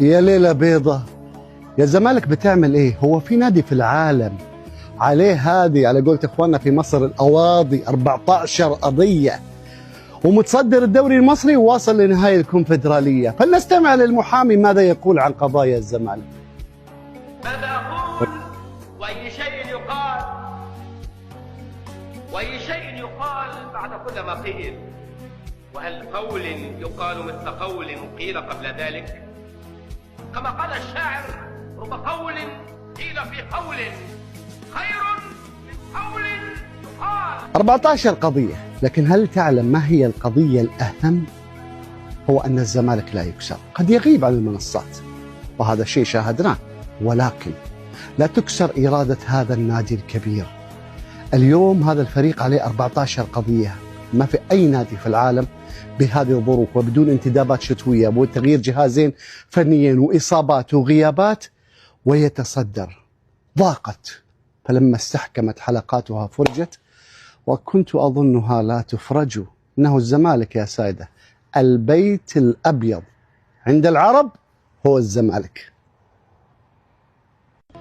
يا ليلة بيضة، يا الزمالك بتعمل ايه؟ هو في نادي في العالم عليه هادي على قولة اخواننا في مصر القواضي 14 قضية ومتصدر الدوري المصري وواصل لنهاية الكونفدرالية؟ فلنستمع للمحامي ماذا يقول عن قضايا الزمالك. ماذا أقول؟ وأي شيء يقال، وأي شيء يقال بعد كل ما قيل، وهل قول يقال مثل قول قيل قبل ذلك؟ كما قال الشاعر: رب قول قيل في قول خير من قول يقال. 14 قضية، لكن هل تعلم ما هي القضية الأهم؟ هو أن الزمالك لا يكسر، قد يغيب عن المنصات وهذا الشيء شاهدناه، ولكن لا تكسر إرادة هذا النادي الكبير. اليوم هذا الفريق عليه 14 قضية، ما في أي نادي في العالم بهذه الظروف وبدون انتدابات شتوية وتغيير جهازين فنيين وإصابات وغيابات ويتصدر. ضاقت، فلما استحكمت حلقاتها فرجت، وكنت أظنها لا تفرج. إنه الزمالك يا سادة، البيت الأبيض عند العرب هو الزمالك.